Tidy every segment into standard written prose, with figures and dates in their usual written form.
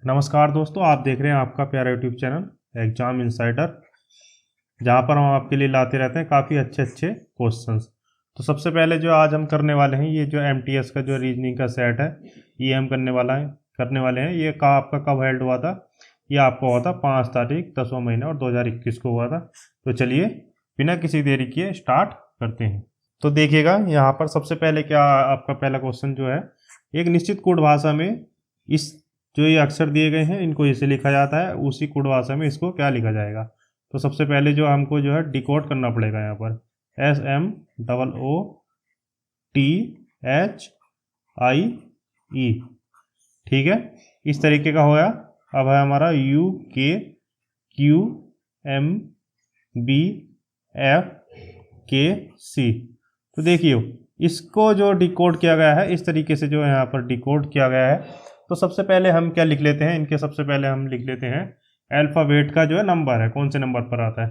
नमस्कार दोस्तों, आप देख रहे हैं आपका प्यारा यूट्यूब चैनल एग्जाम इनसाइडर, जहां पर हम आपके लिए लाते रहते हैं काफ़ी अच्छे अच्छे क्वेश्चंस। तो सबसे पहले जो आज हम करने वाले हैं, ये जो एमटीएस का जो रीजनिंग का सेट है, ये हम करने वाले हैं। ये आपका कब हेल्ड हुआ था? ये आपका हुआ था 5 तारीख 10वां महीना और 2021 को हुआ था। तो चलिए बिना किसी देरी किए स्टार्ट करते हैं। तो देखिएगा यहाँ पर सबसे पहले क्या आपका पहला क्वेश्चन जो है, एक निश्चित कोड भाषा में इस जो ये अक्षर दिए गए हैं इनको इसे लिखा जाता है, उसी कोड भाषा में इसको क्या लिखा जाएगा। तो सबसे पहले जो हमको जो है डिकोड करना पड़ेगा यहाँ पर SMOOTHIE, ठीक है, इस तरीके का होगा। अब है हमारा UKQMBFKC। तो देखिए इसको जो डिकोड किया गया है, इस तरीके से जो है यहाँ पर डिकोड किया गया है। तो सबसे पहले हम क्या लिख लेते हैं, इनके सबसे पहले हम लिख लेते हैं अल्फ़ाबेट का जो है नंबर है, कौन से नंबर पर आता है।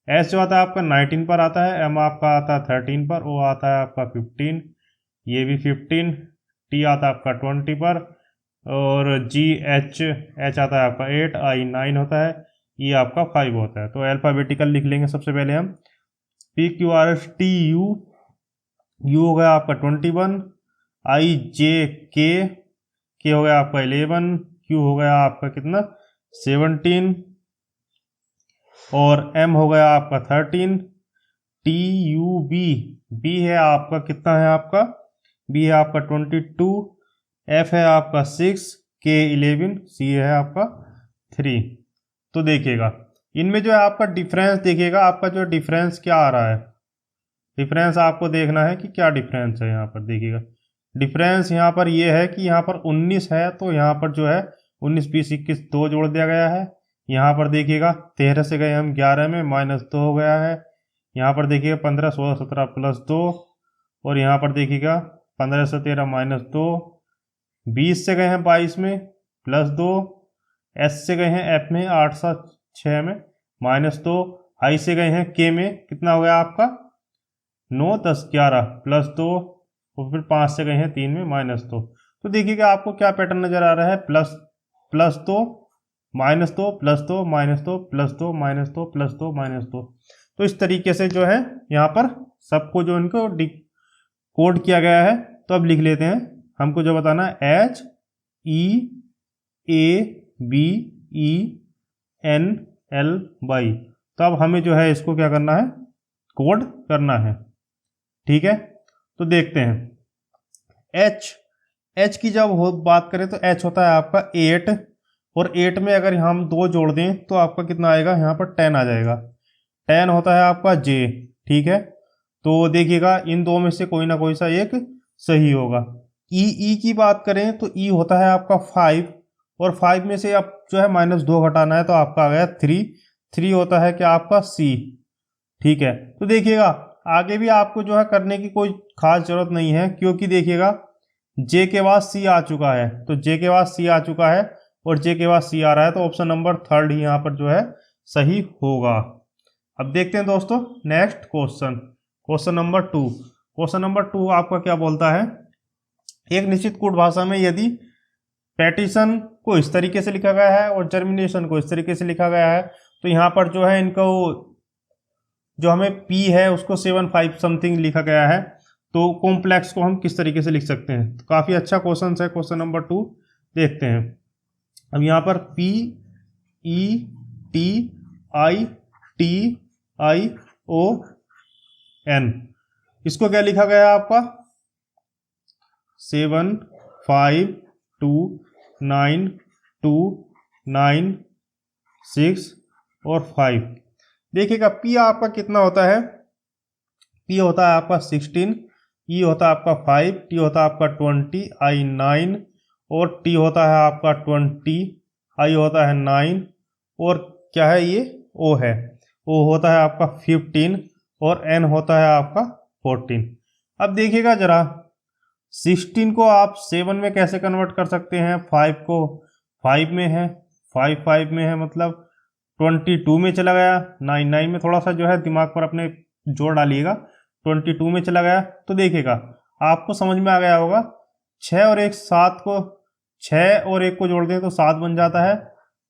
एस जो आता है आपका 19 पर आता है, एम आपका आता है 13 पर, ओ आता है आपका 15, ये भी 15, टी आता है आपका 20 पर, और एच आता है आपका 8, आई 9 होता है, ये आपका 5 होता है। तो अल्फ़ाबेटिकल लिख लेंगे सबसे पहले हम। PQRSTU, यू हो गया आपका 21, IJK हो गया आपका 11, क्यू हो गया आपका कितना 17, और एम हो गया आपका 13, TUB, बी है आपका कितना है आपका, बी है आपका 22, एफ है आपका 6, के 11, सी है आपका 3। तो देखिएगा इनमें जो है आपका डिफरेंस, देखिएगा आपका जो डिफरेंस क्या आ रहा है। डिफरेंस आपको देखना है कि क्या डिफरेंस है। यहाँ पर देखिएगा डिफरेंस यहाँ पर ये है कि यहाँ पर 19 है, तो यहाँ पर जो है 19 20 21 2 जोड़ दिया गया है। यहाँ पर देखिएगा 13 से गए हम 11 में, -2 हो गया है। यहाँ पर देखिएगा 15 16 17 +2, और यहाँ पर देखिएगा 15 से 13 -2, 20 से गए हैं 22 में +2, एस से गए हैं एफ में 8 7 6 में -2, आई से गए हैं के में, कितना हो गया आपका 9 10 11 +2, और फिर 5 से गए हैं 3 में -2। तो देखिएगा आपको क्या पैटर्न नजर आ रहा है, प्लस -2 -2 +2 -2 +2 -2 +2 -2। तो इस तरीके से जो है यहाँ पर सबको जो इनको कोड किया गया है। तो अब लिख लेते हैं, हमको जो बताना है HEABENLY। तो अब हमें जो है इसको क्या करना है, कोड करना है, ठीक है। तो देखते हैं एच की जब बात करें तो एच होता है आपका 8, और 8 में अगर हम 2 जोड़ दें तो आपका कितना आएगा, यहाँ पर 10 आ जाएगा। 10 होता है आपका जे, ठीक है। तो देखिएगा इन दो में से कोई ना कोई सा एक सही होगा। ई की बात करें तो ई होता है आपका 5, और 5 में से अब जो है -2 घटाना है, तो आपका आ गया 3 होता है क्या आपका सी, ठीक है। तो देखिएगा आगे भी आपको जो है करने की कोई खास जरूरत नहीं है, क्योंकि देखिएगा जे के बाद सी आ चुका है, तो जे के बाद सी आ चुका है और जे के बाद सी आ रहा है, तो ऑप्शन नंबर 3 ही यहाँ पर जो है सही होगा। अब देखते हैं दोस्तों next question number 2। Question number 2 आपका क्या बोलता है, एक निश्चित कोड भाषा में यदि पैटिशन को इस तरीके से लिखा गया है और जर्मिनेशन को इस तरीके से लिखा गया है, तो यहाँ पर जो है इनको जो हमें P है उसको 7 5 समथिंग लिखा गया है, तो कॉम्प्लेक्स को हम किस तरीके से लिख सकते हैं। तो काफ़ी अच्छा क्वेश्चन है क्वेश्चन नंबर 2, देखते हैं। अब यहाँ पर PETITION, इसको क्या लिखा गया है आपका 7 5 2 9 2 9 6 और 5। देखिएगा P आपका कितना होता है, P होता है आपका 16, E होता है आपका 5, T होता है आपका 20, I 9, और T होता है आपका 20, I होता है 9, और क्या है ये O है, O होता है आपका 15, और N होता है आपका 14। अब देखिएगा जरा 16 को आप 7 में कैसे कन्वर्ट कर सकते हैं, 5 को 5 में है, 5 में है मतलब 22 में चला गया, 9 में थोड़ा सा जो है दिमाग पर अपने जोर डालिएगा, 22 में चला गया। तो देखिएगा आपको समझ में आ गया होगा 6 और 1 7 को 6 और 1 को जोड़ दें तो 7 बन जाता है,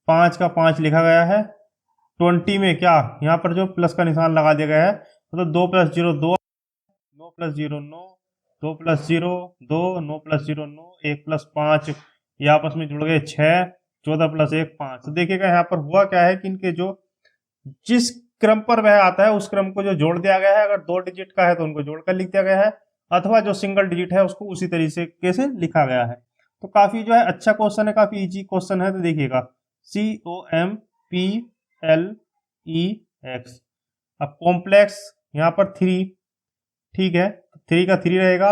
5 का 5 लिखा गया है। 20 में क्या यहाँ पर जो प्लस का निशान लगा दिया गया है, मतलब 2 + 0 2, 9 + 0 9, 2 + 0 2, 9 + 0 9, 1 + 5 ये आपस में जुड़ गए 6, 14 + 1 5। तो देखिएगा यहाँ पर हुआ क्या है कि इनके जो जिस क्रम पर वह आता है उस क्रम को जो जोड़ दिया गया है, अगर 2 डिजिट का है तो उनको जोड़कर लिख दिया गया है, अथवा जो सिंगल डिजिट है उसको उसी तरीके से लिखा गया है। तो काफी जो है अच्छा क्वेश्चन है, काफी इजी क्वेश्चन है। तो देखिएगा COMPLEX। अब कॉम्प्लेक्स यहाँ पर 3, ठीक है, 3 का 3 रहेगा।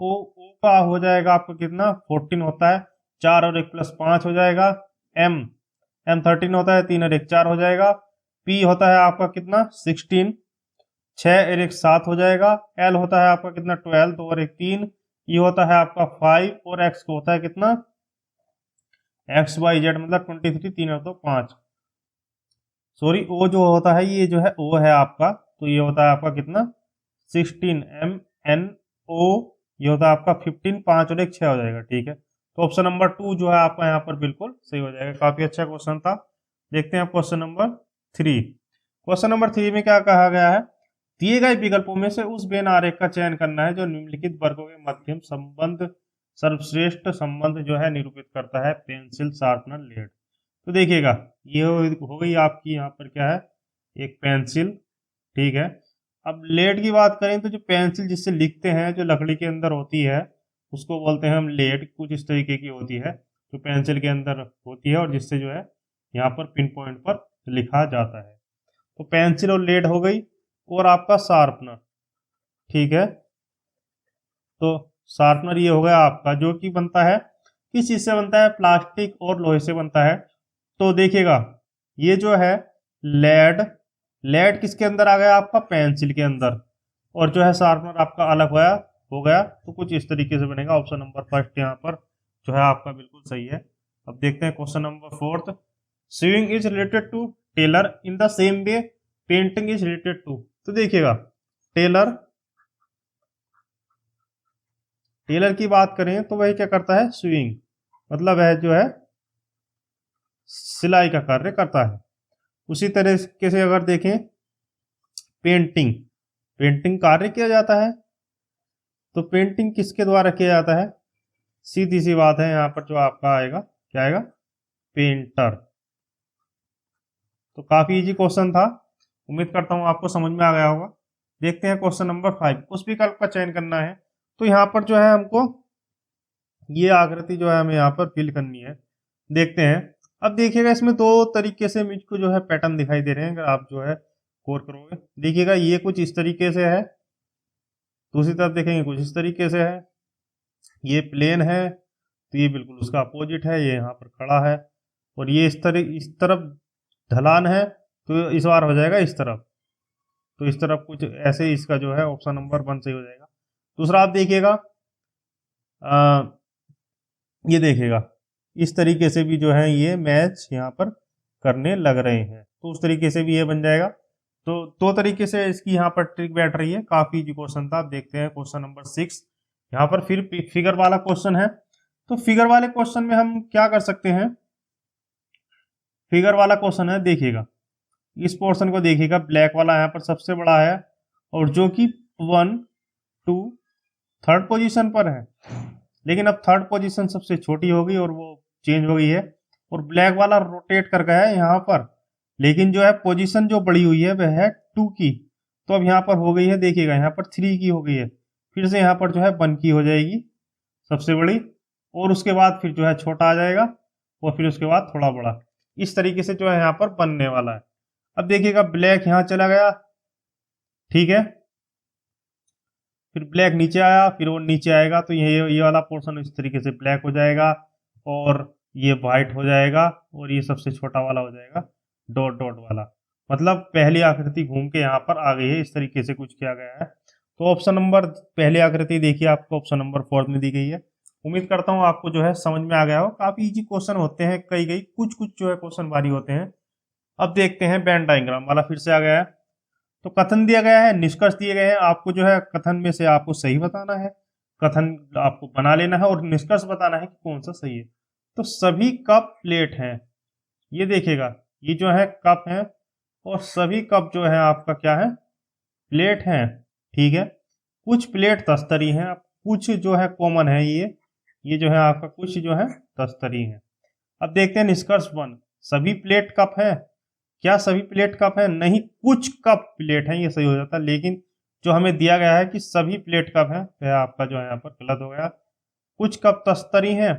ओ का हो जाएगा आपका कितना 14 होता है, 4 और 1 + 5 हो जाएगा। M 13 होता है, 3 और 1 4 हो जाएगा। P होता है आपका कितना 16, 6 और 1 7 हो जाएगा। L होता है आपका कितना 12, 2 और 1 3। E होता है आपका 5 और X को होता है कितना XYZ मतलब 23, 3 और 2 5। सॉरी O जो होता है ये जो है O है आपका, तो ये होता है आपका कितना 16 MNO, ये होता है आपका 15, 5 और 1 6 हो जाएगा। ठीक है, तो ऑप्शन नंबर 2 जो है आपका यहाँ पर बिल्कुल सही हो जाएगा। काफी अच्छा क्वेश्चन था। देखते हैं क्वेश्चन नंबर 3। क्वेश्चन नंबर 3 में क्या कहा गया है, दिए गए विकल्पों में से उस वेन आरेख का चयन करना है जो निम्नलिखित वर्गों के मध्यम संबंध सर्वश्रेष्ठ संबंध जो है निरूपित करता है, पेंसिल शार्पनर लेड। तो देखिएगा ये हो गई आपकी यहाँ पर क्या है एक पेंसिल, ठीक है। अब लेड की बात करें तो जो पेंसिल जिससे लिखते हैं जो लकड़ी के अंदर होती है उसको बोलते हैं हम लेड। कुछ इस तरीके की होती है जो पेंसिल के अंदर होती है और जिससे जो है यहाँ पर पिन पॉइंट पर लिखा जाता है। तो पेंसिल और लेड हो गई। और आपका शार्पनर, ठीक है, तो शार्पनर ये हो गया आपका जो कि बनता है किस चीज से बनता है, प्लास्टिक और लोहे से बनता है। तो देखिएगा ये जो है लेड, लेड किसके अंदर आ गया आपका पेंसिल के अंदर, और जो है शार्पनर आपका अलग हो गया। तो कुछ इस तरीके से बनेगा। ऑप्शन नंबर फर्स्ट यहाँ पर जो है आपका बिल्कुल सही है। अब देखते हैं question number 4। Swing is related to tailor in the same way painting is related to. तो देखिएगा टेलर, टेलर की बात करें तो वही क्या करता है स्विंग, मतलब वह जो है सिलाई का कार्य करता है। उसी तरीके से अगर देखें पेंटिंग, पेंटिंग कार्य किया जाता है। तो पेंटिंग किसके द्वारा किया जाता है, सीधी सी बात है यहाँ पर जो आपका आएगा क्या आएगा पेंटर। तो काफी इजी क्वेश्चन था, उम्मीद करता हूँ आपको समझ में आ गया होगा। देखते हैं क्वेश्चन नंबर 5। उस विकल्प का चयन करना है। तो यहाँ पर जो है हमको ये आकृति जो है हमें यहाँ पर फिल करनी है। देखते हैं। अब देखिएगा इसमें दो तरीके से मुझको जो है पैटर्न दिखाई दे रहे हैं, अगर आप जो है गौर करोगे। देखिएगा ये कुछ इस तरीके से है, दूसरी तरफ देखेंगे कुछ इस तरीके से है। ये प्लेन है तो ये बिल्कुल उसका अपोजिट है, ये यहाँ पर खड़ा है। और ये इस तरफ ढलान है तो इस बार हो जाएगा इस तरफ, तो इस तरफ कुछ ऐसे ही इसका जो है ऑप्शन नंबर 1 सही हो जाएगा। दूसरा आप देखिएगा ये देखिएगा इस तरीके से भी जो है ये मैच यहाँ पर करने लग रहे हैं, तो उस तरीके से भी ये बन जाएगा। तो दो तरीके से इसकी यहाँ पर ट्रिक बैठ रही है। काफी जो क्वेश्चन था। देखते हैं क्वेश्चन नंबर 6। यहाँ पर फिर फिगर वाला क्वेश्चन है। तो फिगर वाले क्वेश्चन में हम क्या कर सकते हैं, फिगर वाला क्वेश्चन है, देखिएगा इस पोर्शन को देखिएगा, ब्लैक वाला यहाँ पर सबसे बड़ा है और जो कि 1 2 3rd पोजीशन पर है। लेकिन अब 3rd पोजीशन सबसे छोटी हो गई और वो चेंज हो गई है, और ब्लैक वाला रोटेट कर गया है यहाँ पर, लेकिन जो है पोजीशन जो बड़ी हुई है वह है 2 की। तो अब यहाँ पर हो गई है, देखिएगा यहाँ पर 3 की हो गई है, फिर से यहाँ पर जो है 1 की हो जाएगी सबसे बड़ी, और उसके बाद फिर जो है छोटा आ जाएगा और फिर उसके बाद थोड़ा बड़ा। इस तरीके से जो है यहाँ पर बनने वाला है। अब देखिएगा ब्लैक यहाँ चला गया, ठीक है, फिर ब्लैक नीचे आया, फिर वो नीचे आएगा तो ये वाला पोर्शन इस तरीके से ब्लैक हो जाएगा और ये वाइट हो जाएगा और ये सबसे छोटा वाला हो जाएगा डॉट डॉट वाला। मतलब पहली आकृति घूम के यहाँ पर आ गई है, इस तरीके से कुछ किया गया है। तो ऑप्शन नंबर पहली आकृति देखिए आपको ऑप्शन नंबर 4 में दी गई है। उम्मीद करता हूँ आपको जो है समझ में आ गया हो। काफी इजी क्वेश्चन होते हैं, कई कुछ जो है क्वेश्चन भारी होते हैं। अब देखते हैं वेन डायग्राम वाला फिर से आ गया है। तो कथन दिया गया है, निष्कर्ष दिए गए हैं, आपको जो है कथन में से आपको सही बताना है, कथन आपको बना लेना है और निष्कर्ष बताना है कि कौन सा सही है। तो सभी कप प्लेट हैं, ये देखिएगा ये जो है कप है और सभी कप जो है आपका क्या है, प्लेट हैं। ठीक है, कुछ प्लेट तस्तरी हैं, कुछ जो है कॉमन है, ये जो है आपका कुछ जो है तस्तरी है। अब देखते हैं निष्कर्ष 1, सभी प्लेट कप है, क्या सभी प्लेट कप है? नहीं, कुछ कप प्लेट है, ये सही हो जाता, लेकिन जो हमें दिया गया है कि सभी प्लेट कप है, तो आपका जो है यहाँ पर गलत हो गया। कुछ कप तस्तरी हैं,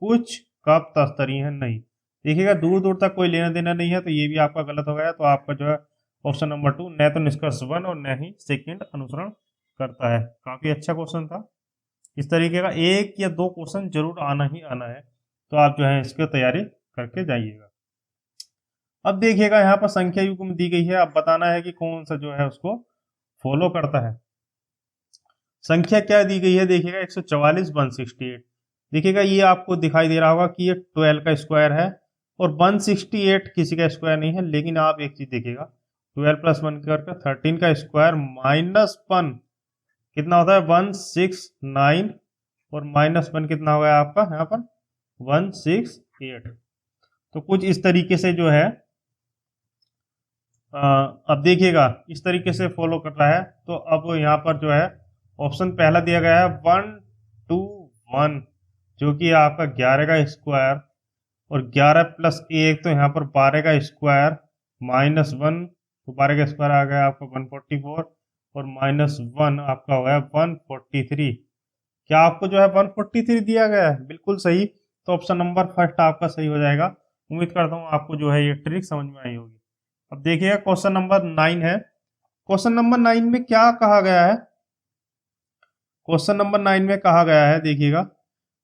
कुछ कप तस्तरी हैं नहीं, देखिएगा दूर दूर तक कोई लेना देना नहीं है, तो ये भी आपका गलत हो गया। तो आपका जो है ऑप्शन नंबर 2 न तो निष्कर्ष 1 और न ही सेकंड अनुसरण करता है। काफी अच्छा क्वेश्चन था। इस तरीके का 1 या 2 क्वेश्चन जरूर आना ही आना है, तो आप जो है इसकी तैयारी करके जाइएगा। अब देखिएगा यहाँ पर संख्या युग्म दी गई है, अब बताना है कि कौन सा जो है उसको फॉलो करता है। संख्या क्या दी गई है, देखिएगा 144 168। देखिएगा ये आपको दिखाई दे रहा होगा कि ये 12 का स्क्वायर है और 168 किसी का स्क्वायर नहीं है, लेकिन आप एक चीज देखिएगा 12 प्लस 1 करके 13 का स्क्वायर माइनस 1 कितना होता है 169 और माइनस 1 कितना हो गया आपका यहाँ पर 168। तो कुछ इस तरीके से जो है अब देखिएगा इस तरीके से फॉलो कर रहा है। तो अब यहाँ पर जो है ऑप्शन पहला दिया गया है 1 2 1, जो कि आपका 11 का स्क्वायर और 11 प्लस 1 तो यहाँ पर 12 का स्क्वायर माइनस 1, तो 12 का स्क्वायर आ गया आपका 144 और माइनस 1 आपका हो गया 143। क्या आपको जो है 143 दिया गया है? बिल्कुल सही। तो ऑप्शन नंबर फर्स्ट आपका सही हो जाएगा। उम्मीद करता हूँ आपको जो है ये ट्रिक समझ में आई होगी। अब देखिएगा क्वेश्चन नंबर 9 है। क्वेश्चन नंबर 9 में क्या कहा गया है? क्वेश्चन नंबर 9 में कहा गया है, देखिएगा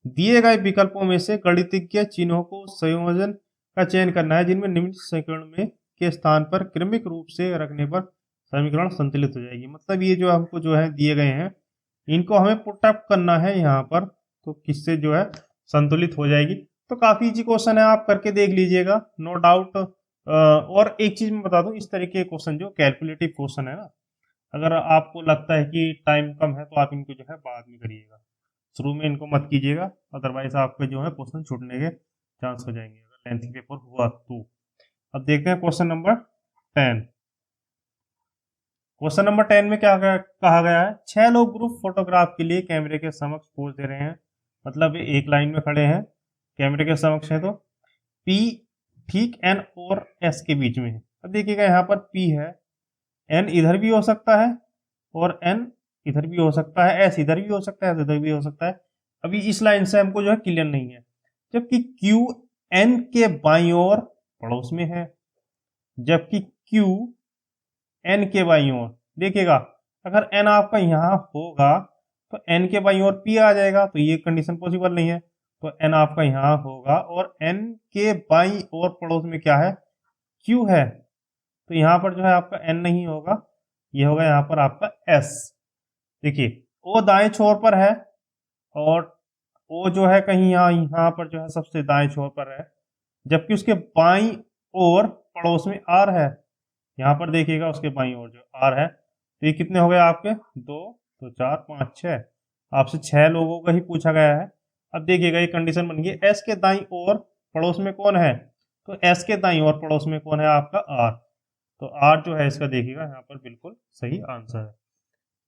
दिए गए विकल्पों में से गणितीय चिन्हों को संयोजन का चयन करना है जिनमें निम्न समीकरण में के स्थान पर क्रमिक रूप से रखने पर समीकरण संतुलित हो जाएगी। मतलब ये जो हमको जो है दिए गए हैं इनको हमें पुट अप करना है यहाँ पर, तो किससे जो है संतुलित हो जाएगी। तो काफी इजी क्वेश्चन है, आप करके देख लीजिएगा, नो डाउट। और एक चीज मैं बता दूं, इस तरीके के क्वेश्चन जो कैलकुलेटिव क्वेश्चन है ना, अगर आपको लगता है कि टाइम कम है तो आप इनको जो है बाद में करिएगा, शुरू में इनको मत कीजिएगा, अदरवाइज आपके जो है क्वेश्चन छूटने के चांस हो जाएंगे अगर लेंथी पेपर हुआ तो। अब देखते हैं क्वेश्चन नंबर 10। क्वेश्चन नंबर 10 में क्या कहा गया है? 6 लोग ग्रुप फोटोग्राफ के लिए कैमरे के समक्ष पोज दे रहे हैं, मतलब एक लाइन में खड़े हैं, कैमरे के समक्ष है, तो P ठीक N और S के बीच में है। अब देखिएगा यहाँ पर P है, N इधर भी हो सकता है और N इधर भी हो सकता है, S इधर भी हो सकता है, इधर भी हो सकता है। अभी इस लाइन से हमको जो है क्लियर नहीं है। जबकि Q N के बाईं ओर पड़ोस में है, जबकि Q N के बाईं ओर, देखिएगा अगर N आपका यहाँ होगा तो N के बाईं ओर P आ जाएगा, तो ये कंडीशन पॉसिबल नहीं है। तो N आपका यहाँ होगा और N के बाईं ओर पड़ोस में क्या है? Q है, तो यहाँ पर जो है आपका N नहीं होगा, ये होगा यहाँ पर आपका S। देखिए O दाएं छोर पर है और O जो है कहीं यहाँ पर जो है सबसे दाएं छोर पर है, जबकि उसके बाईं ओर पड़ोस में R है। यहाँ पर देखिएगा उसके बाईं ओर जो R है, तो ये कितने हो गए आपके? 2, तो 4 5 6, आपसे 6 लोगों का ही पूछा गया है। अब देखिएगा ये कंडीशन बन गई, S के दाईं ओर पड़ोस में कौन है? तो S के दाईं ओर पड़ोस में कौन है? आपका R। तो R जो है इसका देखिएगा यहाँ पर बिल्कुल सही आंसर है।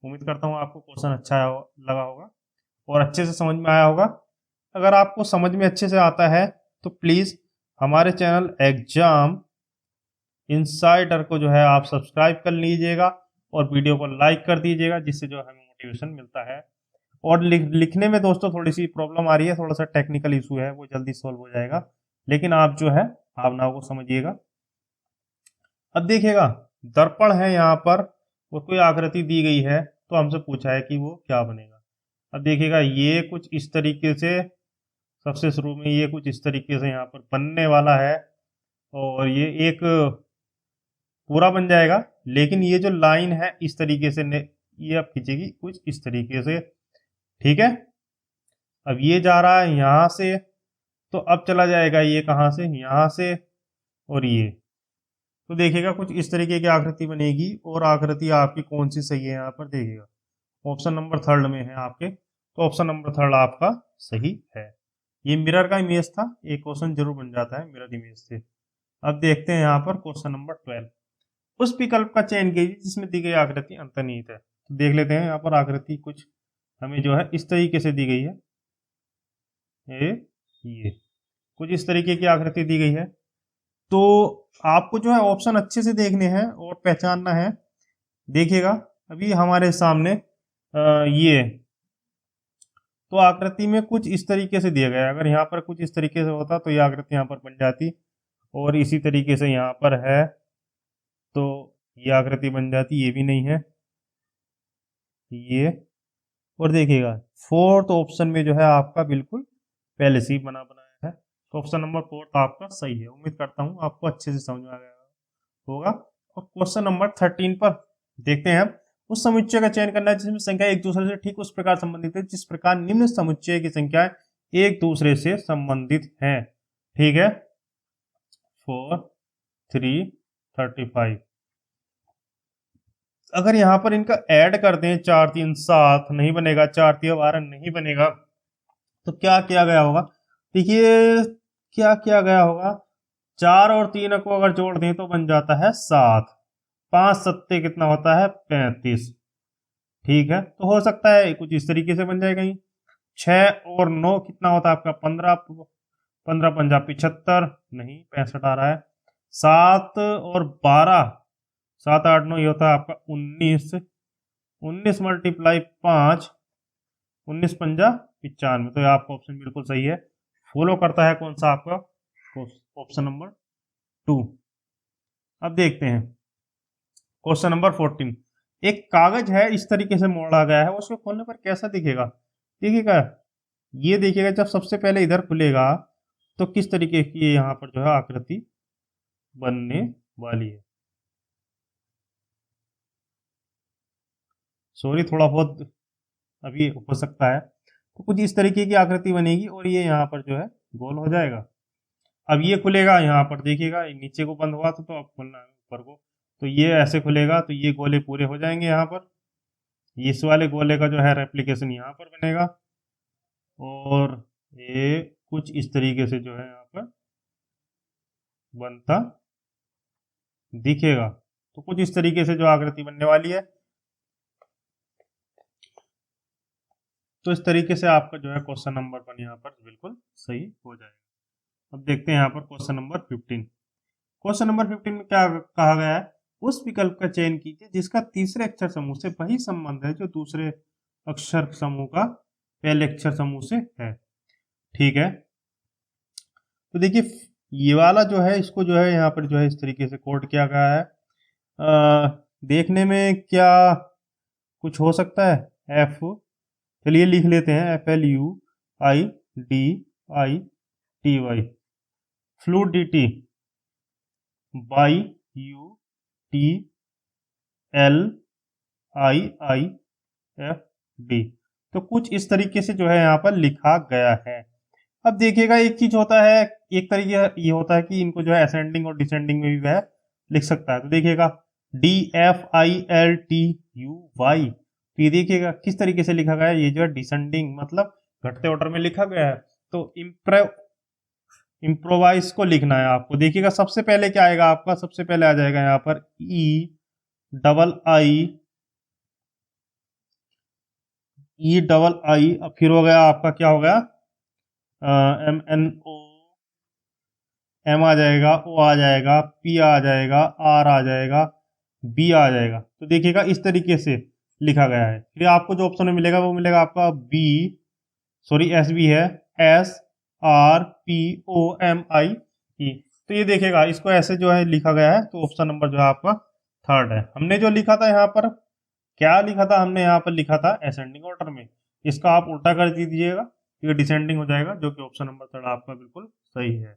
उम्मीद करता हूँ आपको क्वेश्चन अच्छा लगा होगा और अच्छे से समझ में आया होगा। अगर आपको समझ में अच्छे से आता है तो प्लीज़ हमारे चैनल एग्जाम इनसाइडर को जो है आप सब्सक्राइब कर लीजिएगा और वीडियो को लाइक कर दीजिएगा, जिससे जो हमें मोटिवेशन मिलता है। और लिखने में दोस्तों थोड़ी सी प्रॉब्लम आ रही है, थोड़ा सा टेक्निकल इशू है, वो जल्दी सॉल्व हो जाएगा, लेकिन आप जो है भावनाओं को समझिएगा। अब देखिएगा दर्पण है यहाँ पर और कोई आकृति दी गई है, तो हमसे पूछा है कि वो क्या बनेगा। अब देखिएगा ये कुछ इस तरीके से, सबसे शुरू में ये कुछ इस तरीके से यहाँ पर बनने वाला है और ये एक पूरा बन जाएगा, लेकिन ये जो लाइन है इस तरीके से ये अब खींचेगी कुछ इस तरीके से, ठीक है। अब ये जा रहा है यहाँ से, तो अब चला जाएगा ये कहाँ से? यहाँ से, और ये, तो देखिएगा कुछ इस तरीके की आकृति बनेगी। और आकृति आपकी कौन सी सही है यहाँ पर देखिएगा, ऑप्शन नंबर 3 में है आपके, तो ऑप्शन नंबर 3 आपका सही है। ये मिरर का इमेज था, एक क्वेश्चन जरूर बन जाता है मिरर इमेज से। अब देखते हैं यहाँ पर क्वेश्चन नंबर 12। उस विकल्प का चयन कीजिए जिसमें दी गई आकृति अंतर्निहित है। तो देख लेते हैं यहाँ पर आकृति कुछ हमें जो है इस तरीके से दी गई है। ये कुछ इस तरीके की आकृति दी गई है। तो आपको जो है ऑप्शन अच्छे से देखने हैं और पहचानना है। देखिएगा अभी हमारे सामने ये तो आकृति में कुछ इस तरीके से दिया गया है। अगर यहाँ पर कुछ इस तरीके से होता तो ये आकृति यहाँ पर बन जाती, और इसी तरीके से यहाँ पर है तो ये आकृति बन जाती। ये भी नहीं है ये। और देखिएगा फोर्थ ऑप्शन में जो है आपका बिल्कुल पहले से ही बना बनाया है। तो ऑप्शन नंबर 4 आपका सही है। उम्मीद करता हूँ आपको अच्छे से समझ में आ गया होगा। और क्वेश्चन नंबर 13 पर देखते हैं। उस समुच्चय का चयन करना है जिसमें संख्या एक दूसरे से ठीक उस प्रकार संबंधित है जिस प्रकार निम्न समुच्चय की संख्याएं एक दूसरे से संबंधित हैं। ठीक है, 4 3 35। अगर यहाँ पर इनका ऐड कर दें 4 3 7 नहीं बनेगा, 4 3 12 नहीं बनेगा। तो क्या किया गया होगा, देखिए क्या किया गया होगा। 4 और 3 को अगर जोड़ दें तो बन जाता है 7। 5 सत्ते कितना होता है 35। ठीक है, तो हो सकता है कुछ इस तरीके से बन जाए कहीं। 6 और 9 कितना होता है आपका 15। 15 पंजा 75 नहीं 65 आ रहा है। 7 और 12 7 8 9 ये होता है आपका 19। 19 मल्टीप्लाई 5 19 पंजा 95। तो आपका ऑप्शन बिल्कुल सही है। फॉलो करता है कौन सा आपका ऑप्शन नंबर 2। अब देखते हैं क्वेश्चन नंबर 14। एक कागज है इस तरीके से मोड़ा गया है, उसको खोलने पर कैसा दिखेगा। देखिएगा ये देखिएगा जब सबसे पहले इधर खुलेगा तो किस तरीके की यहाँ पर जो है आकृति बनने वाली है। सॉरी थोड़ा बहुत अभी हो सकता है। तो कुछ इस तरीके की आकृति बनेगी और ये यहाँ पर जो है गोल हो जाएगा। अब ये खुलेगा यहाँ पर देखिएगा नीचे को बंद हुआ तो अब खोलना है ऊपर को। तो ये ऐसे खुलेगा तो ये गोले पूरे हो जाएंगे यहाँ पर। इस वाले गोले का जो है रेप्लिकेशन यहाँ पर बनेगा और ये कुछ इस तरीके से जो है यहाँ पर बनता दिखेगा। तो कुछ इस तरीके से जो आकृति बनने वाली है। तो इस तरीके से आपका जो है क्वेश्चन नंबर 1 यहाँ पर बिल्कुल सही हो जाएगा। अब देखते हैं यहाँ पर क्वेश्चन नंबर 15। क्वेश्चन नंबर 15 में क्या कहा गया है, उस विकल्प का चयन कीजिए जिसका तीसरे अक्षर समूह से वही संबंध है जो दूसरे अक्षर समूह का पहले अक्षर समूह से है। ठीक है, तो देखिए ये वाला जो है इसको जो है यहाँ पर जो है इस तरीके से कोड किया गया है। देखने में क्या कुछ हो सकता है, एफ, चलिए लिख लेते हैं FLUIDITY फ्लूडिटी BUTLIIFD। तो कुछ इस तरीके से जो है यहाँ पर लिखा गया है। अब देखिएगा एक चीज होता है, एक तरीके ये होता है कि इनको जो है असेंडिंग और डिसेंडिंग में भी वह लिख सकता है। तो देखिएगा DFILTUY, तो ये देखिएगा किस तरीके से लिखा गया है, ये जो है डिसेंडिंग मतलब घटते ऑर्डर में लिखा गया है। तो इम्प्रोवाइज को लिखना है आपको। देखिएगा सबसे पहले क्या आएगा आपका, सबसे पहले आ जाएगा यहाँ पर EII, अब फिर हो गया आपका क्या हो गया MNO, M आ जाएगा, O आ जाएगा, P आ जाएगा, R आ जाएगा, B आ जाएगा। तो देखिएगा इस तरीके से लिखा गया है। फिर आपको जो ऑप्शन में मिलेगा वो मिलेगा आपका SB है SRPOMIE। तो ये देखिएगा इसको ऐसे जो है लिखा गया है। तो ऑप्शन नंबर जो है आपका 3rd है। हमने जो लिखा था यहाँ पर क्या लिखा था, हमने यहाँ पर लिखा था असेंडिंग ऑर्डर में, इसका आप उल्टा कर दीजिएगा तो ये डिसेंडिंग हो जाएगा, जो कि ऑप्शन नंबर 3rd आपका बिल्कुल सही है।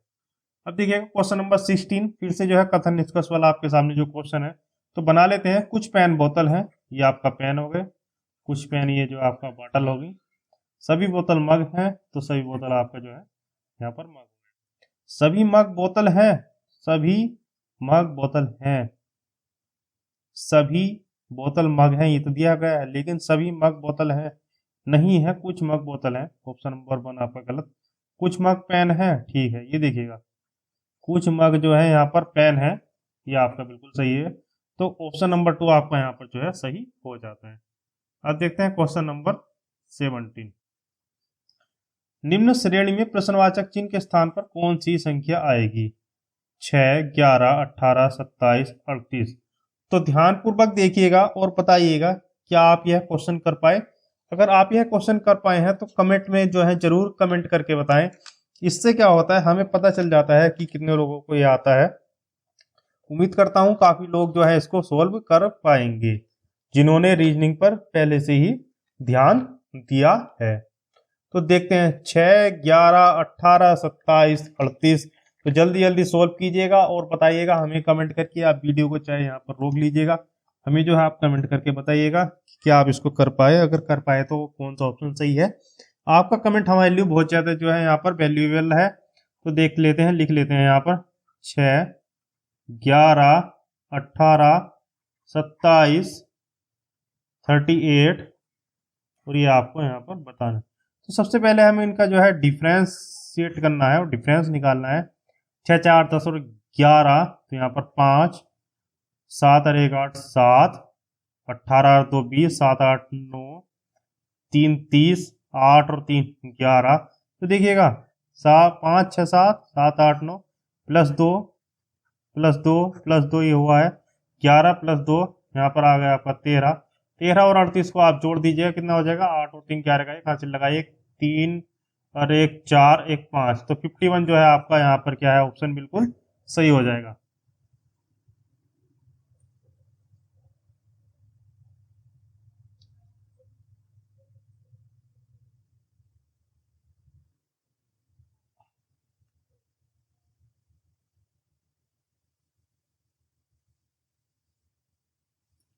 अब देखिएगा क्वेश्चन नंबर 16 फिर से जो है कथन निष्कर्ष वाला आपके सामने जो क्वेश्चन है। तो बना लेते हैं। कुछ पेन बोतल है, ये आपका पेन हो गए, कुछ पेन ये जो आपका बॉटल होगी, सभी बोतल मग हैं, तो सभी बोतल आपका जो है यहाँ पर मग, सभी मग बोतल है, सभी मग बोतल हैं, सभी बोतल मग हैं, ये तो दिया गया है, लेकिन सभी मग बोतल है नहीं है, कुछ मग बोतल है। ऑप्शन नंबर 1 आपका गलत। कुछ मग पेन है, ठीक है, ये देखिएगा कुछ मग जो है यहाँ पर पेन है, ये आपका बिल्कुल सही है। तो ऑप्शन नंबर 2 आपका यहाँ पर जो है सही हो जाता है। अब देखते हैं क्वेश्चन नंबर 17। निम्न श्रेणी में प्रश्नवाचक चिन्ह के स्थान पर कौन सी संख्या आएगी? 6, 11, 18, 27, 38। तो ध्यानपूर्वक देखिएगा और बताइएगा क्या आप यह क्वेश्चन कर पाए। अगर आप यह क्वेश्चन कर पाए हैं तो कमेंट में जो है जरूर कमेंट करके बताएं। इससे क्या होता है, हमें पता चल जाता है कि कितने लोगों को ये आता है। उम्मीद करता हूं काफी लोग जो है इसको सोल्व कर पाएंगे, जिन्होंने रीजनिंग पर पहले से ही ध्यान दिया है। तो देखते हैं 6, 11, 18, 27, 38। तो जल्दी जल्दी सोल्व कीजिएगा और बताइएगा हमें कमेंट करके। आप वीडियो को चाहे यहाँ पर रोक लीजिएगा, हमें जो है आप कमेंट करके बताइएगा कि क्या आप इसको कर पाए। अगर कर पाए तो कौन सा ऑप्शन सही है। आपका कमेंट हमारे लिए बहुत ज़्यादा जो है यहाँ पर वैल्यूएबल है। तो देख लेते हैं, लिख लेते हैं यहाँ पर 6, 11, 18, 27, 38 और ये आपको यहाँ पर बताना है। तो सबसे पहले हमें इनका जो है डिफरेंशिएट करना है और डिफरेंस निकालना है। 6, 4, 10 और 11, तो यहाँ पर 5, 7 और 1, 8, 7, 18 और 2, 20, 7, 8, 9, 3, 30, 8 और 3, 11। तो देखिएगा 5, 6, 7, 7, 8, 9 प्लस 2 प्लस 2 प्लस 2 ये हुआ है 11 प्लस 2, यहाँ पर आ गया आपका 13। 13 और 38 को आप जोड़ दीजिएगा, कितना हो जाएगा? 8 और 3 11 का, एक हासिल लगाइए, 3 और 1 4, 1 5। तो 51 जो है आपका यहाँ पर क्या है, ऑप्शन बिल्कुल सही हो जाएगा।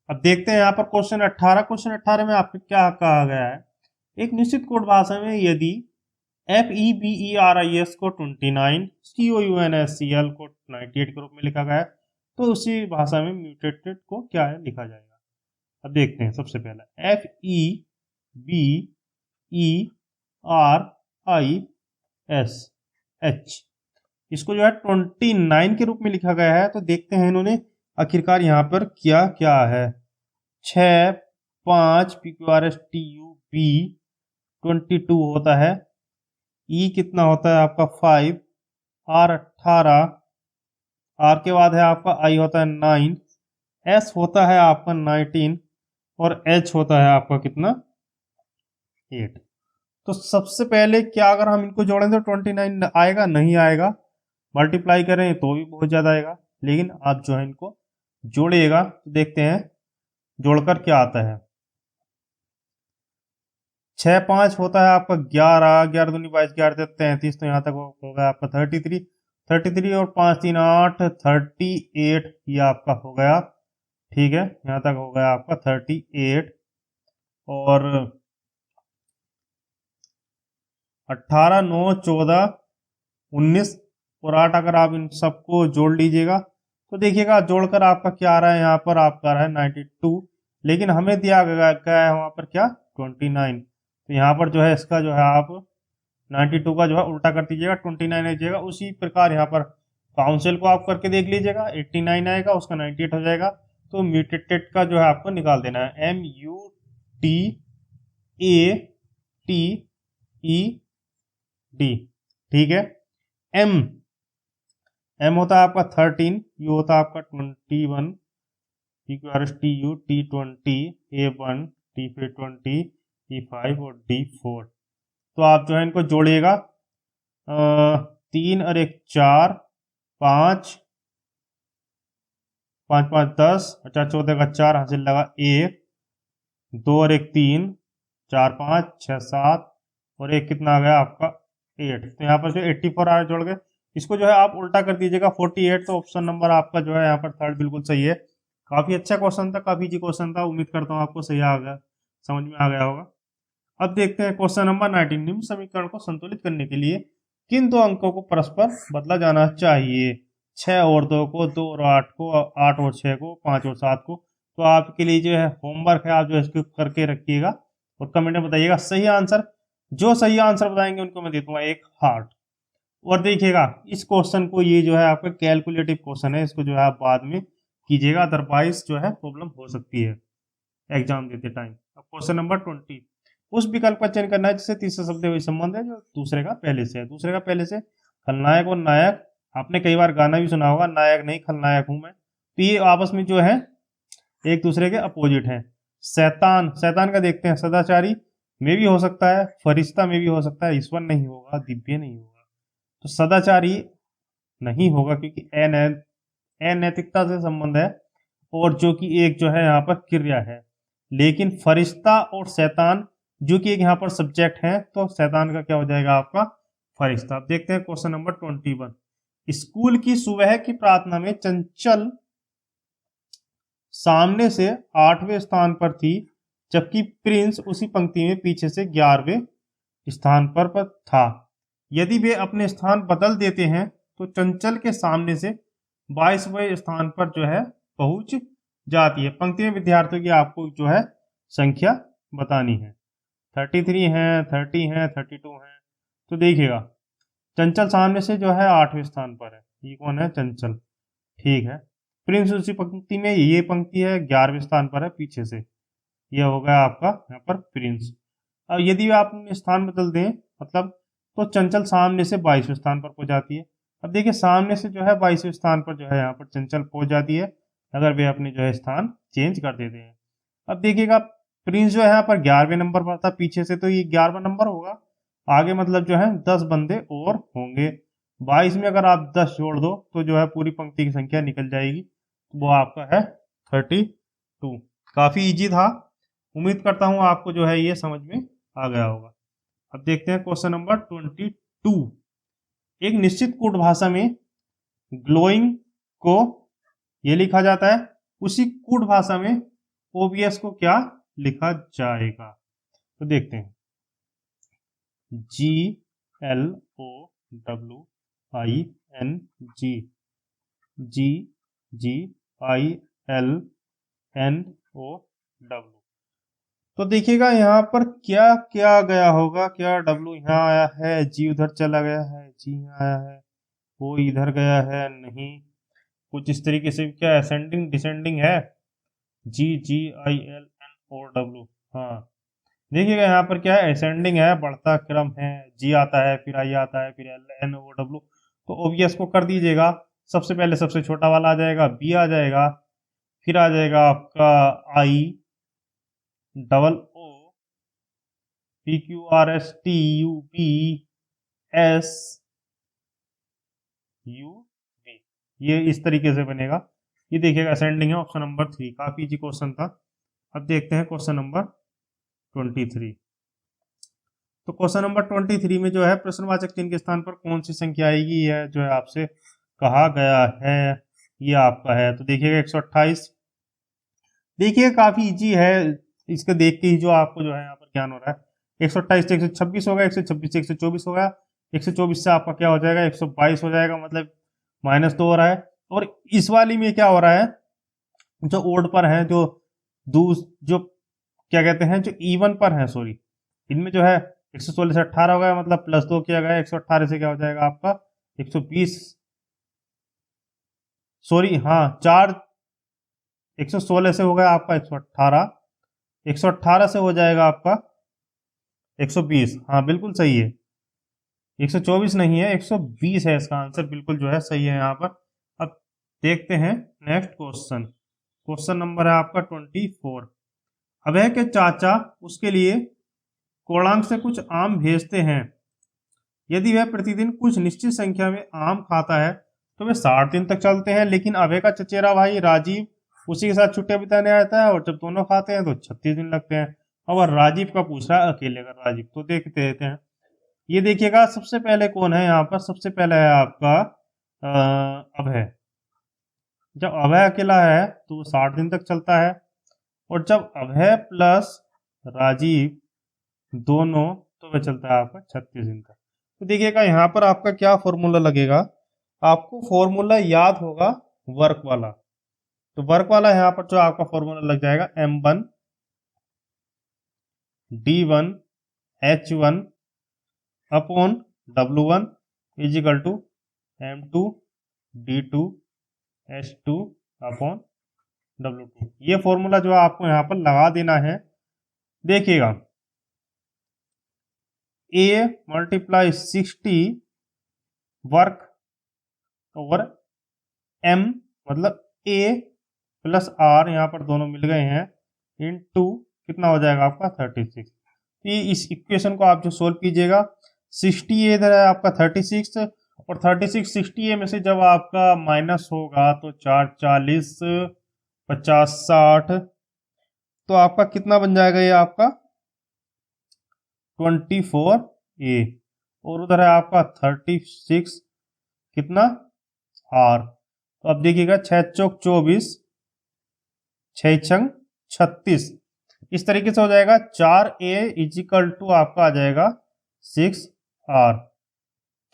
अब देखते हैं यहाँ पर क्वेश्चन 18। क्वेश्चन 18 में आपको क्या कहा गया है? एक निश्चित कोड भाषा में यदि FEBERIS को 29, COUNSCL को 98 के रूप में लिखा गया है, तो उसी भाषा में म्यूटेटेड को क्या है लिखा जाएगा। अब देखते हैं, सबसे पहला FEBERIS, इसको जो है 29 के रूप में लिखा गया है। तो देखते हैं इन्होंने आखिरकार यहाँ पर क्या क्या है। 6, 5 PQRSTUB 22 होता है। E कितना होता है आपका 5, R 18, R के बाद है आपका I होता है 9, S होता है आपका 19 और H होता है आपका कितना 8। तो सबसे पहले क्या, अगर हम इनको जोड़ें तो 29 आएगा? नहीं आएगा। मल्टीप्लाई करें तो भी बहुत ज़्यादा आएगा, लेकिन आप जो है इनको जोड़िएगा तो देखते हैं जोड़कर क्या आता है। 6, 5 होता है आपका 11, 11 दूनी 22, 11 33, तो यहाँ तक होगा आपका 33 और 5 3 8, 38 ये आपका हो गया। ठीक है, यहाँ तक हो गया आपका 38 और 18, 9, 14, 19 और 8 अगर आप इन सबको जोड़ लीजिएगा तो देखिएगा जोड़कर आपका क्या आ रहा है, यहाँ पर आपका आ रहा है 92, लेकिन हमें दिया गया है वहाँ पर क्या 29। तो यहाँ पर जो है इसका जो है आप 92 का जो है उल्टा कर दीजिएगा, 29 आ जाएगा। उसी प्रकार यहाँ पर काउंसिल को आप करके देख लीजिएगा, 89 आएगा, उसका 98 हो जाएगा। तो म्यूटेटेड का जो है आपको निकाल देना है, MUTATED। ठीक है, M होता है आपका 13, U होता है आपका 21, PQRSTU T20, A1, T5 20, E5 और D4। तो आप जो है इनको जोड़िएगा, 3 और 1 4, 5 5 5 10, अच्छा 14 का 4 हासिल लगा 1, 2 और 1 3, 4 5 6 7 और 1 कितना आ गया आपका 8। तो यहाँ पर जो 84 आ जोड़ गए, इसको जो है आप उल्टा कर दीजिएगा 48। तो ऑप्शन नंबर आपका जो है यहाँ पर थर्ड बिल्कुल सही है। काफी अच्छा क्वेश्चन था, काफी इजी क्वेश्चन था। उम्मीद करता हूँ आपको सही आ गया, समझ में आ गया होगा। अब देखते हैं क्वेश्चन नंबर 19। निम्न समीकरण को संतुलित करने के लिए किन दो अंकों को परस्पर बदला जाना चाहिए? 6 और 2 को, 2 और 8 को, 8 और 6 को, 5 और 7 को। तो आपके लिए जो है होमवर्क है, आप जो है इसको करके रखिएगा और कमेंट में बताइएगा सही आंसर जो सही आंसर बताएंगे उनको मैं दे दूंगा एक हार्ट। और देखिएगा इस क्वेश्चन को, ये जो है आपका कैलकुलेटिव क्वेश्चन है, इसको जो है आप बाद में कीजिएगा, अदरवाइज जो है प्रॉब्लम हो सकती है एग्जाम देते टाइम। अब क्वेश्चन नंबर 20, उस विकल्प का चयन करना है जिससे तीसरे शब्द वही संबंध है जो दूसरे का पहले से है। दूसरे का पहले से, खलनायक और नायक, आपने कई बार गाना भी सुना होगा, नायक नहीं खलनायक हूं मैं, तो ये आपस में जो है एक दूसरे के अपोजिट हैं। शैतान, शैतान का देखते हैं, सदाचारी में भी हो सकता है, फरिश्ता में भी हो सकता है, ईश्वर नहीं होगा, दिव्य नहीं होगा, तो सदाचारी नहीं होगा क्योंकि अनैतिकता से संबंध है, और जो कि एक जो है यहाँ पर क्रिया है। लेकिन फरिश्ता और शैतान जो कि एक यहाँ पर सब्जेक्ट है, तो शैतान का क्या हो जाएगा आपका फरिश्ता। अब देखते हैं क्वेश्चन नंबर 21, स्कूल की सुबह की प्रार्थना में चंचल सामने से 8वें स्थान पर थी, जबकि प्रिंस उसी पंक्ति में पीछे से 11वें स्थान पर था। यदि वे अपने स्थान बदल देते हैं तो चंचल के सामने से 22वें स्थान पर जो है पहुंच जाती है। पंक्ति में विद्यार्थियों की आपको जो है संख्या बतानी है, 33 है, 30 है, 32 है। तो देखिएगा चंचल सामने से जो है 8वें स्थान पर है, ये कौन है, चंचल, ठीक है। प्रिंस उसी पंक्ति में, ये पंक्ति है 11वें स्थान पर है पीछे से, यह हो गया आपका यहाँ पर प्रिंस। अब यदि आप स्थान बदल दें मतलब, तो चंचल सामने से 22वें स्थान पर पहुंच जाती है। अब देखिए सामने से जो है 22वें स्थान पर जो है यहाँ पर चंचल पहुंच जाती है, अगर वे अपने जो है स्थान चेंज कर देते हैं। अब देखिएगा प्रिंस जो है यहाँ पर 11वें नंबर पर था पीछे से, तो ये 11वां नंबर होगा, आगे मतलब जो है 10 बंदे और होंगे। 22 में अगर आप 10 जोड़ दो तो जो है पूरी पंक्ति की संख्या निकल जाएगी, तो वो आपका है 32। काफी इजी था, उम्मीद करता हूं आपको जो है ये समझ में आ गया होगा। अब देखते हैं क्वेश्चन नंबर 22, एक निश्चित कोड भाषा में ग्लोइंग को ये लिखा जाता है, उसी कोड भाषा में ओबीएस को क्या लिखा जाएगा। तो देखते हैं, GLOWING, GGILNOW। तो देखिएगा यहाँ पर क्या क्या गया होगा, क्या डब्लू यहाँ आया है, जी उधर चला गया है, जी यहाँ आया है, वो इधर गया है, नहीं कुछ इस तरीके से, क्या असेंडिंग डिसेंडिंग है, GGILNOW। हाँ देखिएगा यहाँ पर क्या है, असेंडिंग है, बढ़ता क्रम है, जी आता है फिर आई आता है फिर LNOW। तो ओबीएस को कर दीजिएगा, सबसे पहले सबसे छोटा वाला आ जाएगा, बी आ जाएगा, फिर आ जाएगा आपका आई डबल ओ PQRSTUVSUV, ये इस तरीके से बनेगा। ये देखिएगा असेंडिंग है, ऑप्शन नंबर 3, काफी इजी क्वेश्चन था। अब देखते हैं क्वेश्चन नंबर 23। तो क्वेश्चन नंबर 23 में जो है प्रश्नवाचक चिन्ह के स्थान पर कौन सी संख्या आएगी, यह जो है आपसे कहा गया है, ये आपका है। तो देखिएगा 128, देखिए काफी इजी है, इसको देख के ही जो आपको जो है यहाँ पर ज्ञान हो रहा है। 128 से 126 होगा, 126 से 124 होगा, 124 से आपका क्या हो जाएगा 122 हो जाएगा, मतलब -2 हो रहा है। और इस वाली में क्या हो रहा है, जो ओड पर है, जो क्या कहते हैं, जो इवन पर है, सॉरी, इनमें जो है 116 से 18 हो गया, मतलब +2 किया गया, 118 से क्या हो जाएगा आपका 120, सॉरी हाँ 116 से हो गया आपका 118, 118 से हो जाएगा आपका 120, हाँ बिल्कुल सही है, 124 नहीं है 120 है इसका आंसर, बिल्कुल जो है सही है यहाँ पर। अब देखते हैं नेक्स्ट क्वेश्चन, क्वेश्चन नंबर है आपका 24। अभय के चाचा उसके लिए कोणार्क से कुछ आम भेजते हैं, यदि वह प्रतिदिन कुछ निश्चित संख्या में आम खाता है तो वे 60 दिन तक चलते हैं, लेकिन अभय का चचेरा भाई राजीव उसी के साथ छुट्टियां बिताने आता है और जब दोनों खाते हैं तो 36 दिन लगते हैं। अब राजीव का पूछ रहा है अकेले का राजीव, तो देखते रहते हैं। ये देखिएगा सबसे पहले कौन है यहाँ पर, सबसे पहले है आपका अभय। जब अभय अकेला है तो वो 60 दिन तक चलता है, और जब अभय प्लस राजीव दोनों तो वह चलता है आपका 36 दिन तक। तो देखिएगा यहाँ पर आपका क्या फॉर्मूला लगेगा, आपको फॉर्मूला याद होगा वर्क वाला, तो वर्क वाला यहाँ पर जो आपका फॉर्मूला लग जाएगा M1 D1 H1 upon W1 is equal to M2 D2 H2 upon W2। ये फॉर्मूला जो आपको यहाँ पर लगा देना है। देखिएगा A multiply 60 work over M मतलब A प्लस R, यहाँ पर दोनों मिल गए हैं, इनटू कितना हो जाएगा आपका 36। ये इस इक्वेशन को आप जो सोल्व कीजिएगा, 60 इधर है आपका 36 और 36 60 में से जब आपका माइनस होगा तो 4 40 50 60, तो आपका कितना बन जाएगा, ये आपका 24A और उधर है आपका 36 कितना R। तो अब देखिएगा 6 चौक 24 6 छंग 36, इस तरीके से हो जाएगा 4A इजिकल टू आपका आ जाएगा 6R।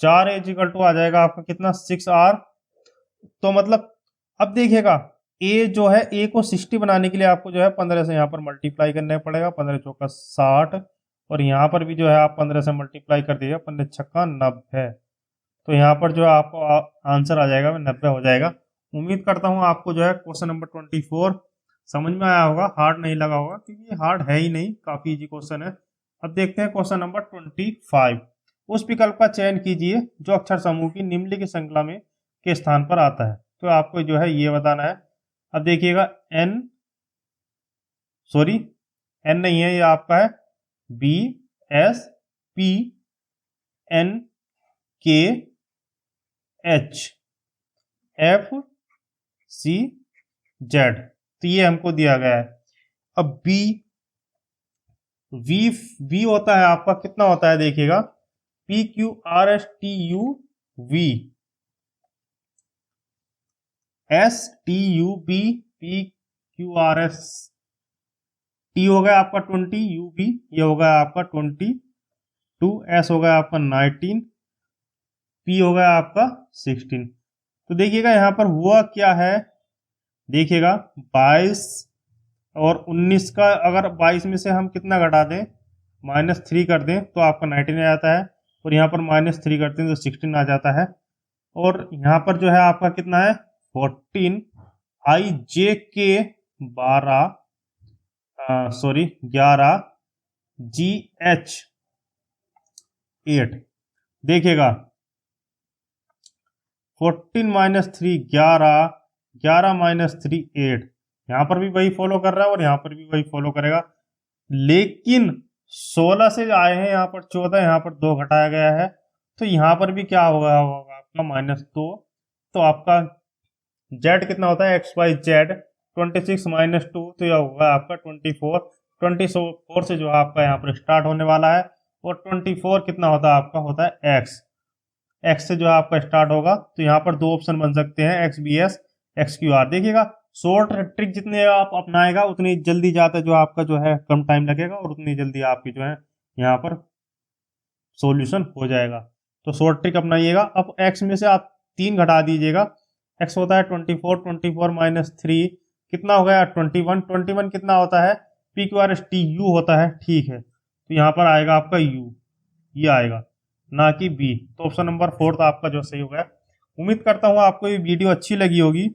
4A इजिकल टू आ जाएगा आपका कितना 6R। तो मतलब अब देखिएगा A जो है, A को 60 बनाने के लिए आपको जो है 15 से यहाँ पर मल्टीप्लाई करना पड़ेगा, 15 चौका 60 और यहाँ पर भी जो है आप 15 से मल्टीप्लाई कर दीजिएगा, 15 छक्का 90। तो यहाँ पर जो है आपको आंसर आ जाएगा 90 हो जाएगा। उम्मीद करता हूँ आपको जो है क्वेश्चन नंबर 24 समझ में आया होगा, हार्ड नहीं लगा होगा, क्योंकि हार्ड है ही नहीं, काफी इजी क्वेश्चन है। अब देखते हैं क्वेश्चन नंबर 25। उस विकल्प का चयन कीजिए जो अक्षर समूह की निम्नलिखित श्रृंखला में के स्थान पर आता है। तो आपको जो है ये बताना है। अब देखिएगा N नहीं है, ये आपका है B S P N K H F C Z, तो ये हमको दिया गया है। अब V होता है आपका कितना होता है, देखिएगा P Q R S T U V, S T U B P Q R S, T हो गया आपका 20, U B ये हो गया आपका 22, S हो गया आपका 19, P हो गया आपका 16। तो देखिएगा यहाँ पर हुआ क्या है, देखिएगा 22 और 19 का अगर 22 में से हम कितना घटा दें, -3 कर दें तो आपका 19 आ जाता है, और यहाँ पर -3 करते हैं तो 16 आ जाता है। और यहाँ पर जो है आपका कितना है 14, I J K 11 G H 8। देखिएगा 14 - 3 11, 11 - 3 8, यहाँ पर भी वही फॉलो कर रहा है और यहाँ पर भी वही फॉलो करेगा। लेकिन 16 से आए हैं यहाँ पर 14, यहाँ पर 2 घटाया गया है, तो यहाँ पर भी क्या होगा आपका -2। तो आपका Z कितना होता है XYZ 26 - 2, तो यह होगा आपका 24। 24 से जो आपका यहाँ पर स्टार्ट होने वाला है, और 24 कितना होता है आपका, होता है X से जो है आपका स्टार्ट होगा। तो यहाँ पर 2 ऑप्शन बन सकते हैं XBS XQR। देखिएगा शॉर्ट ट्रिक जितने आप अपनाएगा उतनी जल्दी जाता जो आपका जो है कम टाइम लगेगा, और उतनी जल्दी आपकी जो है यहाँ पर सॉल्यूशन हो जाएगा। तो शॉर्ट ट्रिक अपनाइएगा। अब X में से आप 3 घटा दीजिएगा, X होता है 24, 24 - 3 कितना हो गया 21, 21 कितना होता है PQRSTU होता है, ठीक है। तो यहाँ पर आएगा आपका U, ये आएगा ना कि B। तो ऑप्शन नंबर 4 आपका जो सही हो गया। उम्मीद करता हूँ आपको ये वीडियो अच्छी लगी होगी,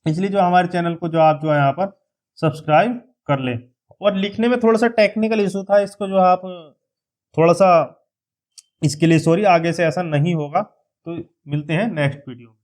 इसलिए जो हमारे चैनल को जो आप जो है यहाँ पर सब्सक्राइब कर लें। और लिखने में थोड़ा सा टेक्निकल इशू था, इसको जो आप थोड़ा सा, इसके लिए सॉरी, आगे से ऐसा नहीं होगा। तो मिलते हैं नेक्स्ट वीडियो में।